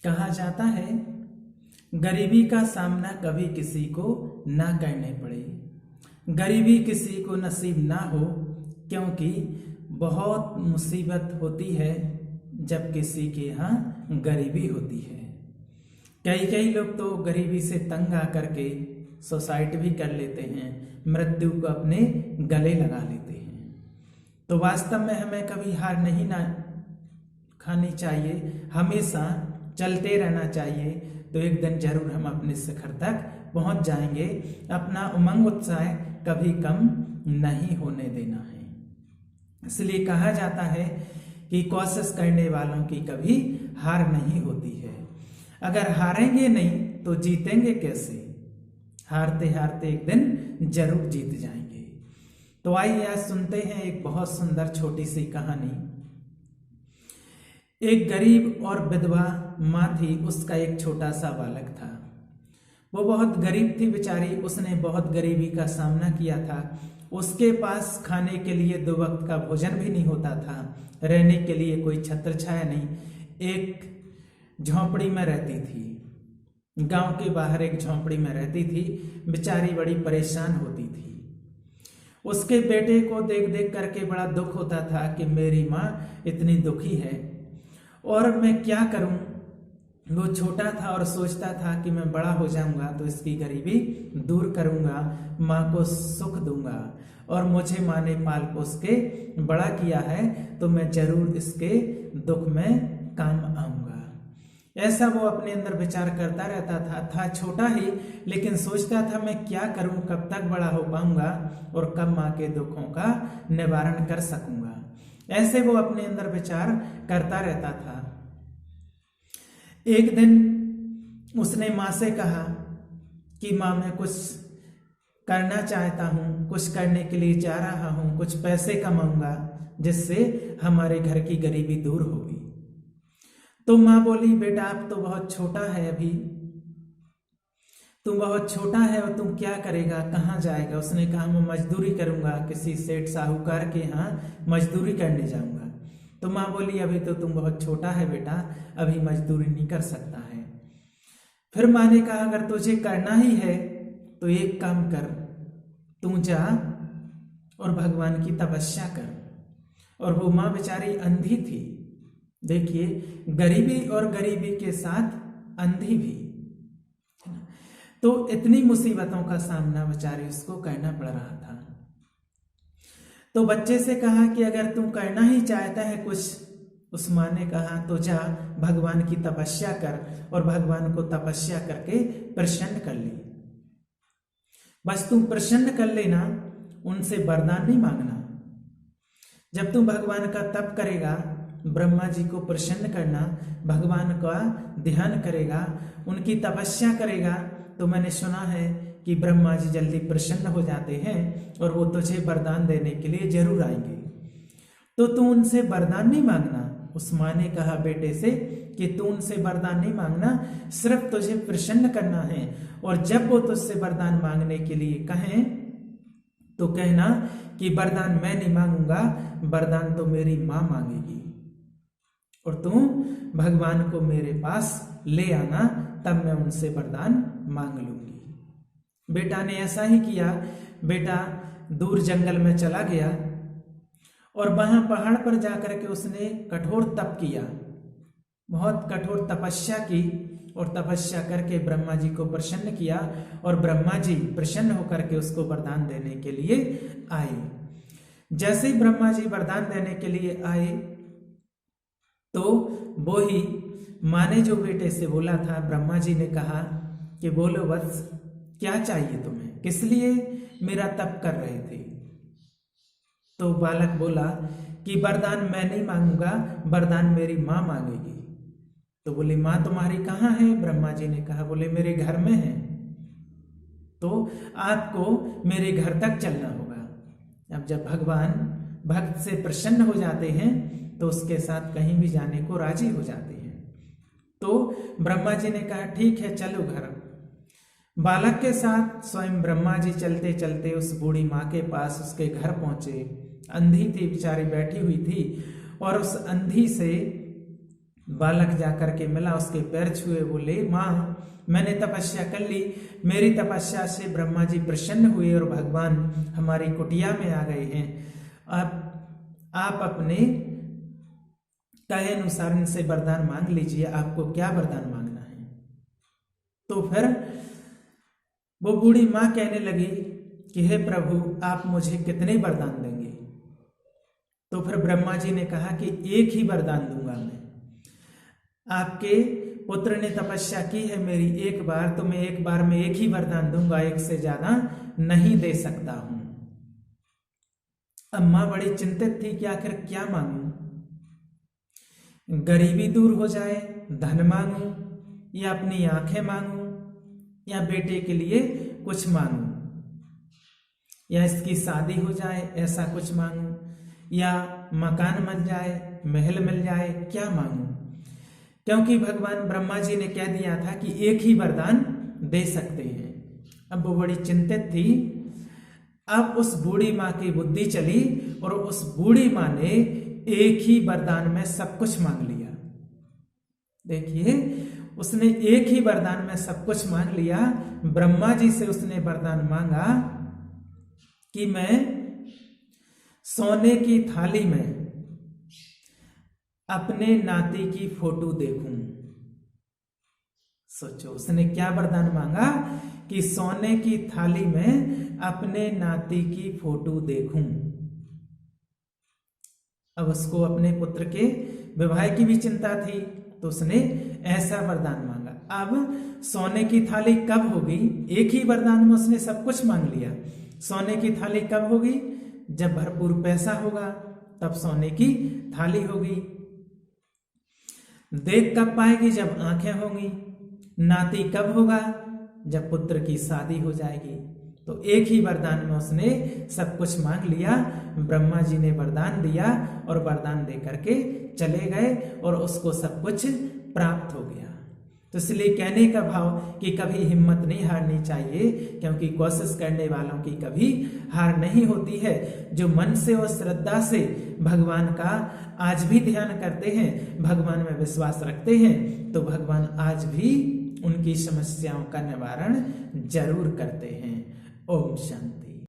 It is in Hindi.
कहा जाता है गरीबी का सामना कभी किसी को ना करने पड़े, गरीबी किसी को नसीब ना हो, क्योंकि बहुत मुसीबत होती है जब किसी के यहाँ गरीबी होती है। कई लोग तो गरीबी से तंग आकर के सुसाइड भी कर लेते हैं, मृत्यु को अपने गले लगा लेते हैं। तो वास्तव में हमें कभी हार नहीं ना खानी चाहिए, हमेशा चलते रहना चाहिए। तो एक दिन जरूर हम अपने शिखर तक पहुंच जाएंगे। अपना उमंग उत्साह कभी कम नहीं होने देना है। इसलिए कहा जाता है कि कोशिश करने वालों की कभी हार नहीं होती है। अगर हारेंगे नहीं तो जीतेंगे कैसे? हारते हारते एक दिन जरूर जीत जाएंगे। तो आइए आज सुनते हैं एक बहुत सुंदर छोटी सी कहानी। एक गरीब और विधवा माँ थी, उसका एक छोटा सा बालक था। वो बहुत गरीब थी बेचारी, उसने बहुत गरीबी का सामना किया था। उसके पास खाने के लिए 2 वक्त का भोजन भी नहीं होता था, रहने के लिए कोई छत्र छाया नहीं। एक झोंपड़ी में रहती थी, गांव के बाहर एक झोंपड़ी में रहती थी। बेचारी बड़ी परेशान होती थी। उसके बेटे को देख देख करके बड़ा दुख होता था कि मेरी माँ इतनी दुखी है और मैं क्या करूं। वो छोटा था और सोचता था कि मैं बड़ा हो जाऊंगा तो इसकी गरीबी दूर करूंगा, माँ को सुख दूंगा, और मुझे माँ ने पाल पोस के बड़ा किया है तो मैं जरूर इसके दुख में काम आऊंगा। ऐसा वो अपने अंदर विचार करता रहता था छोटा ही, लेकिन सोचता था मैं क्या करूं, कब तक बड़ा हो पाऊंगा और कब माँ के दुखों का निवारण कर सकूंगा। ऐसे वो अपने अंदर विचार करता रहता था। एक दिन उसने माँ से कहा कि माँ मैं कुछ करना चाहता हूँ, कुछ करने के लिए जा रहा हूँ, कुछ पैसे कमाऊंगा जिससे हमारे घर की गरीबी दूर होगी। तो माँ बोली बेटा आप तो बहुत छोटा है, अभी तुम बहुत छोटा है और तुम क्या करेगा, कहाँ जाएगा? उसने कहा मैं मजदूरी करूंगा, किसी सेठ साहूकार के यहाँ मजदूरी करने जाऊंगा। तो माँ बोली अभी तो तुम बहुत छोटा है बेटा, अभी मजदूरी नहीं कर सकता है। फिर माँ ने कहा अगर तुझे करना ही है तो एक काम कर, तू जा और भगवान की तपस्या कर। और वो माँ बेचारी अंधी थी, देखिए गरीबी और गरीबी के साथ अंधी भी, तो इतनी मुसीबतों का सामना बेचारी उसको करना पड़ रहा था। तो बच्चे से कहा कि अगर तू करना ही चाहता है कुछ, उस माँ ने कहा तो जा भगवान की तपस्या कर, और भगवान को तपस्या करके प्रसन्न कर ली। बस तू प्रसन्न कर लेना, उनसे वरदान नहीं मांगना। जब तू भगवान का तप करेगा, ब्रह्मा जी को प्रसन्न करना, भगवान का ध्यान करेगा, उनकी तपस्या करेगा, तो मैंने सुना है कि ब्रह्मा जी जल्दी प्रसन्न हो जाते हैं और वो तुझे वरदान देने के लिए जरूर आएंगे। तो तू उनसे वरदान नहीं मांगना। उस माँ ने कहा बेटे से कि तू उनसे वरदान नहीं मांगना, सिर्फ तुझे प्रसन्न करना है, और जब वो तुझसे वरदान मांगने के लिए कहें तो कहना कि वरदान मैं नहीं मांगूंगा, वरदान तो मेरी माँ मांगेगी, और तू भगवान को मेरे पास ले आना, तब मैं उनसे वरदान मांग लूंगी। बेटा ने ऐसा ही किया। बेटा दूर जंगल में चला गया और वहां पहाड़ पर जाकर के उसने कठोर तप किया, बहुत कठोर तपस्या की, और तपस्या करके ब्रह्मा जी को प्रसन्न किया, और ब्रह्मा जी प्रसन्न होकर के उसको वरदान देने के लिए आए। जैसे ही ब्रह्मा जी वरदान देने के लिए आए तो वो ही माँ ने जो बेटे से बोला था, ब्रह्मा जी ने कहा कि बोलो वत्स क्या चाहिए तुम्हें, किस लिए मेरा तप कर रहे थे? तो बालक बोला कि वरदान मैं नहीं मांगूंगा, वरदान मेरी माँ मांगेगी। तो बोले माँ तुम्हारी कहाँ है? ब्रह्मा जी ने कहा बोले मेरे घर में है। तो आपको मेरे घर तक चलना होगा। अब जब भगवान भक्त से प्रसन्न हो जाते हैं तो उसके साथ कहीं भी जाने को राजी हो जाते हैं। तो ब्रह्मा जी ने कहा ठीक है चलो घर। बालक के साथ स्वयं ब्रह्मा जी चलते चलते उस बूढ़ी माँ के पास उसके घर पहुंचे। अंधी थी बेचारी, बैठी हुई थी, और उस अंधी से बालक जाकर के मिला, उसके पैर छुए, बोले माँ मैंने तपस्या कर ली, मेरी तपस्या से ब्रह्मा जी प्रसन्न हुए और भगवान हमारी कुटिया में आ गए हैं। अब आप अपने कहे अनुसार इनसे वरदान मांग लीजिए, आपको क्या वरदान मांगना है। तो फिर वो बूढ़ी माँ कहने लगी कि हे प्रभु आप मुझे कितने वरदान देंगे। तो फिर ब्रह्मा जी ने कहा कि एक ही वरदान दूंगा मैं। आपके पुत्र ने तपस्या की है मेरी एक बार, तो मैं एक बार में एक ही वरदान दूंगा, एक से ज्यादा नहीं दे सकता हूं। अब मां बड़ी चिंतित थी कि आखिर क्या मांगू, गरीबी दूर हो जाए, धन मांगू, या अपनी आंखें मांगू, या बेटे के लिए कुछ मांगू, या इसकी शादी हो जाए ऐसा कुछ मांगू, या मकान मिल जाए, महल मिल जाए, क्या मांगू। क्योंकि भगवान ब्रह्मा जी ने कह दिया था कि एक ही वरदान दे सकते हैं। अब वो बड़ी चिंतित थी। अब उस बूढ़ी माँ की बुद्धि चली और उस बूढ़ी माँ ने एक ही वरदान में सब कुछ मांग लिया। देखिए, उसने एक ही वरदान में सब कुछ मांग लिया। ब्रह्मा जी से उसने वरदान मांगा कि मैं सोने की थाली में अपने नाती की फोटो देखूं। सोचो, उसने क्या वरदान मांगा कि सोने की थाली में अपने नाती की फोटो देखूं। अब उसको अपने पुत्र के विवाह की भी चिंता थी, तो उसने ऐसा वरदान मांगा। अब सोने की थाली कब होगी, एक ही वरदान में उसने सब कुछ मांग लिया। सोने की थाली कब होगी, जब भरपूर पैसा होगा तब सोने की थाली होगी। देख कब पाएगी, जब आंखें होंगी। नाती कब होगा, जब पुत्र की शादी हो जाएगी। तो एक ही वरदान में उसने सब कुछ मांग लिया। ब्रह्मा जी ने वरदान दिया और वरदान दे करके चले गए और उसको सब कुछ प्राप्त हो गया। तो इसलिए कहने का भाव कि कभी हिम्मत नहीं हारनी चाहिए, क्योंकि कोशिश करने वालों की कभी हार नहीं होती है। जो मन से और श्रद्धा से भगवान का आज भी ध्यान करते हैं, भगवान में विश्वास रखते हैं, तो भगवान आज भी उनकी समस्याओं का निवारण जरूर करते हैं। ओम शांति।